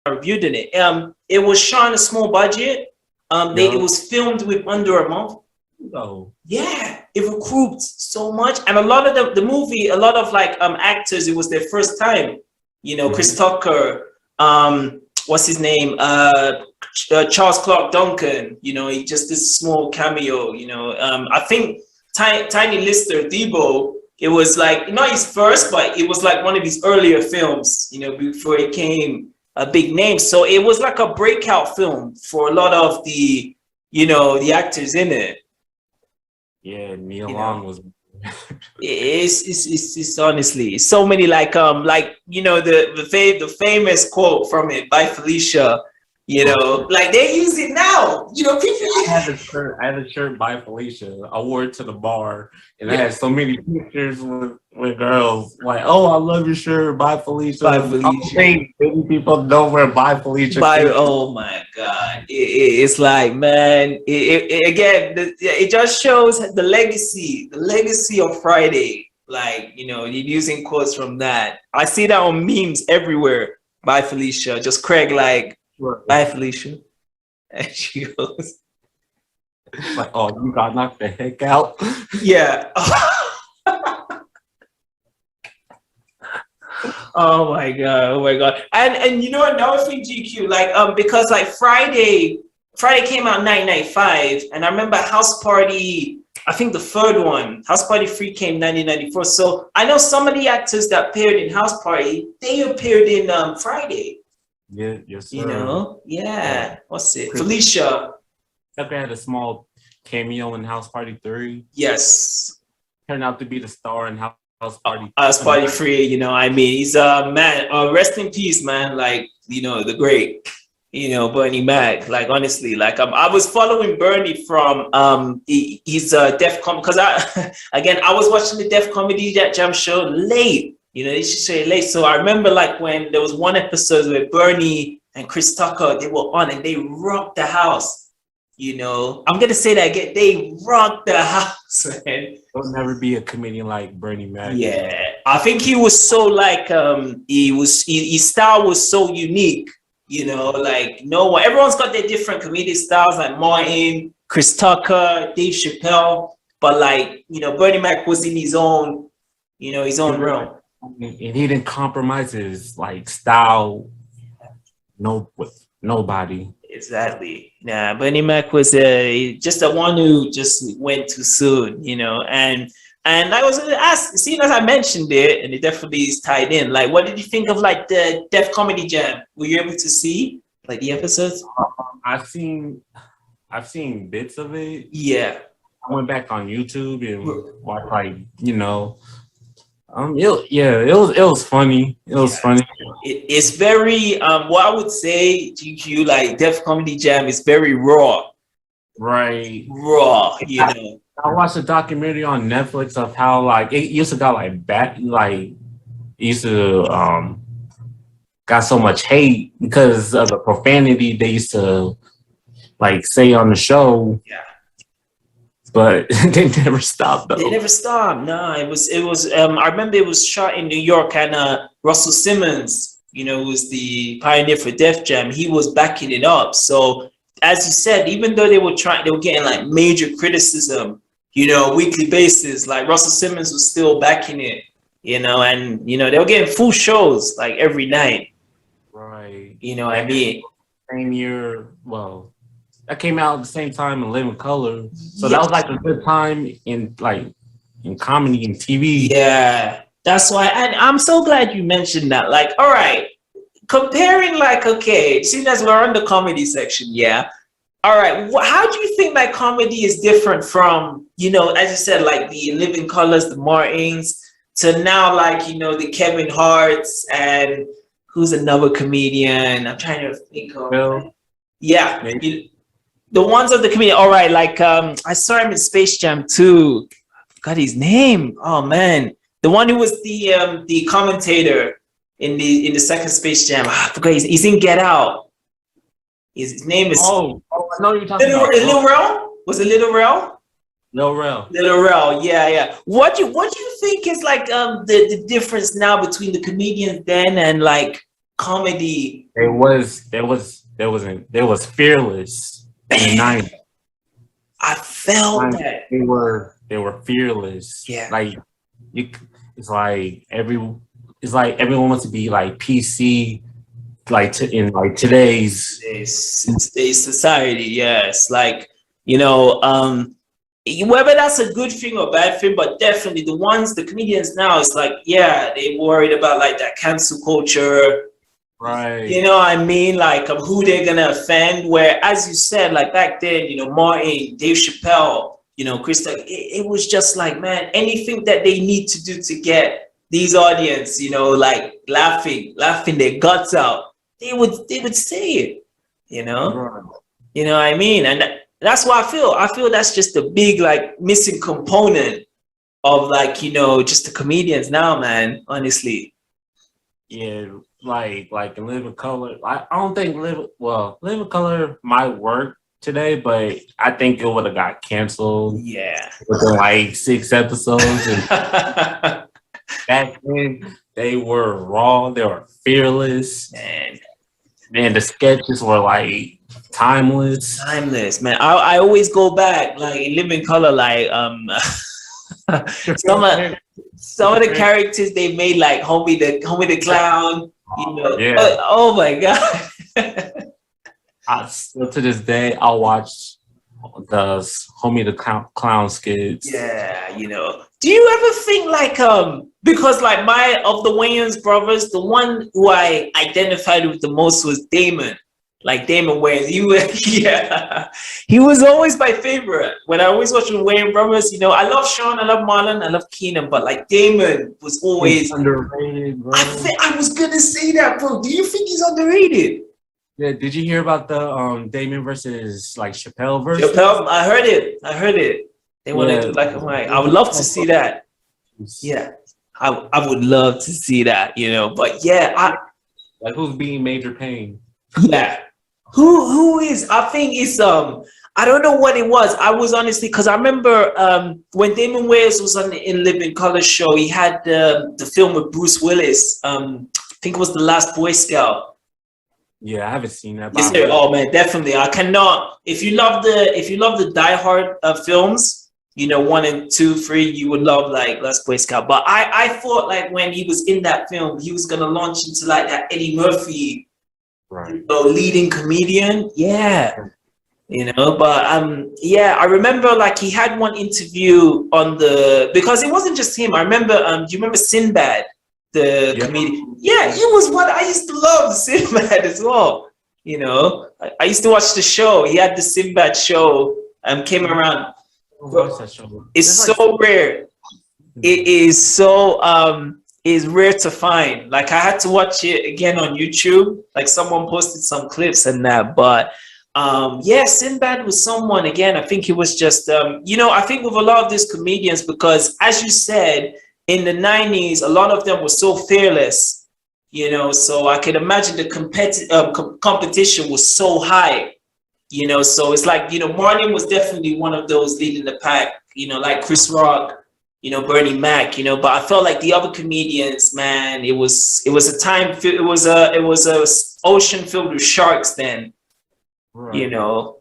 reviewed in it. It was shot on a small budget. It was filmed with under a month. Oh. Yeah, it recouped so much, and a lot of the movie, a lot of like actors, it was their first time. You know, Chris Tucker, what's his name? Charles Clark Duncan. You know, he just this small cameo. You know, I think Tiny Lister Debo. It was like not his first, but it was like one of his earlier films. You know, before it came a big name. So it was like a breakout film for a lot of the, you know, the actors in it. Yeah, Neil Long was. It's honestly so many like you know the famous quote from it by Felicia. You know, like they use it now. You know, people. I had a shirt by Felicia. I wore it to the bar, and I had so many pictures with girls. Like, oh, I love your shirt, by Felicia. By Felicia. Many people know where by Felicia. Oh my God, it's like, man. Again, it just shows the legacy of Friday. Like, you know, you're using quotes from that. I see that on memes everywhere. By Felicia, just Craig like. Bye, Felicia. And she goes, like, oh, you got knocked the heck out. Yeah. Oh my God. And you know another thing, GQ, like because like Friday came out 1995, and I remember House Party, I think the third one, House Party 3 came 1994. So I know some of the actors that appeared in House Party, they appeared in Friday. Yeah, yes, sir. You know, yeah. What's it? Felicia. Tucker had a small cameo in House Party 3. Yes. Turned out to be the star in House Party. House Party 3. You know, I mean, he's man. Rest in peace, man. Like, you know, the great, you know, Bernie Mac. Like, honestly, like I was following Bernie from his Def Comedy, because I was watching the Def Comedy Jam show late. You know, they should say late. So I remember like when there was one episode where Bernie and Chris Tucker, they were on and they rocked the house. You know, I'm gonna say that again. They rocked the house, man. There'll never be a comedian like Bernie Mac. Yeah, I think he was so like his style was so unique. You know, like no one. Everyone's got their different comedic styles, like Martin, Chris Tucker, Dave Chappelle. But like, you know, Bernie Mac was in his own, you know, his own realm. And he didn't compromise his like style. With nobody. Exactly. Nah, Bernie Mac was just the one who just went too soon, you know. And I was gonna ask, seeing as I mentioned it, and it definitely is tied in. Like, what did you think of like the Def Comedy Jam? Were you able to see like the episodes? I've seen bits of it. Yeah. I went back on YouTube and watched, like, you know. It was funny. It was funny. It's very what I would say, GQ, like Def Comedy Jam is very raw. Right. Raw, you know. I watched a documentary on Netflix of how like it used to got like bad, like it used to got so much hate because of the profanity they used to like say on the show. Yeah. But they never stopped though. They never stopped. No, it was I remember it was shot in New York, and Russell Simmons, you know, was the pioneer for Def Jam. He was backing it up. So as you said, even though they were getting like major criticism, you know, weekly basis, like Russell Simmons was still backing it, you know, and you know, they were getting full shows like every night. Right. You know what I mean? Same year, well, that came out at the same time in Living Color. So that was like a good time in comedy and TV. Yeah. That's why, and I'm so glad you mentioned that. Like, all right, comparing like, okay, seeing as we're on the comedy section, yeah. All right, how do you think that comedy is different from, you know, as you said, like the Living Colors, the Martins, to now like, you know, the Kevin Harts, and who's another comedian? I'm trying to think of. Well, yeah. The ones of the comedian, all right, like I saw him in Space Jam 2. Forgot his name. Oh man. The one who was the commentator in the second Space Jam. I forgot. He's in Get Out. His name is. Oh, I know you're talking about. Lil Rel? Was it Lil Rel? Lil Rel. Lil Rel. Yeah. What do you think is like the difference now between the comedians then and like comedy. There was fearless in the 90s. I felt that. They were fearless. Yeah. Like you, it's like everyone wants to be like PC, like in like today's. Today's society, yes. Like, you know, whether that's a good thing or bad thing, but definitely the comedians now, it's like, yeah, they worried about like that cancel culture. Right. You know what I mean? Like who they're gonna offend. Where, as you said, like back then, you know, Martin, Dave Chappelle, you know, Chris, it was just like, man, anything that they need to do to get these audience, you know, like laughing their guts out, they would say it, you know. Right. You know what I mean? And that's what I feel that's just a big like missing component of like, you know, just the comedians now, man, honestly. Yeah, like in Living Color. I don't think Living Color might work today, but I think it would have got canceled. Yeah. Within like 6 episodes. And back then they were raw, they were fearless. Man, the sketches were like timeless, man. I always go back like in Living Color, like some of the characters they made, like Homie the Clown, you know. Yeah. Oh my god. I still to this day I'll watch the Homie the Clown skits. Yeah, you know. Do you ever think like because like of the Wayans brothers, the one who I identified with the most was Damon. Like Damon Wayans. He was always my favorite. When I always watched the Wayans brothers, you know, I love Sean, I love Marlon, I love Keenan, but like Damon was always he's underrated, bro. I was gonna say that, bro. Do you think he's underrated? Yeah, did you hear about the Damon versus like Chappelle versus? Chappelle, I heard it. They want to do like a mic. I would love to see that. Yeah, I would love to see that, you know. But yeah, like who's being Major Payne? Yeah, who is? I think it's I don't know what it was. I was honestly, because I remember when Damon Wayans was on the In Living Color show, he had the film with Bruce Willis. I think it was The Last Boy Scout. Yeah, I haven't seen that. Yes, oh man, definitely. I cannot. If you love the Die Hard films, you know, 1 and 2, 3, you would love like Last Boy Scout. But I thought like when he was in that film, he was gonna launch into like that Eddie Murphy, right, you know, leading comedian. Yeah, you know. But yeah, I remember like he had one interview on because it wasn't just him. I remember. Do you remember Sinbad? The comedian, yeah, he was what I used to love, Sinbad as well. You know, I used to watch the show. He had the Sinbad show. Came around. It's so rare. It is so is rare to find. Like I had to watch it again on YouTube. Like someone posted some clips and that, but yeah, Sinbad was someone again. I think he was just you know. I think with a lot of these comedians, because as you said, in the 90s, a lot of them were so fearless, you know, so I can imagine the competition was so high, you know, so it's like, you know, Martin was definitely one of those leading the pack, you know, like Chris Rock, you know, Bernie Mac, you know, but I felt like the other comedians, man, it was a time, it was a ocean filled with sharks then, right. You know,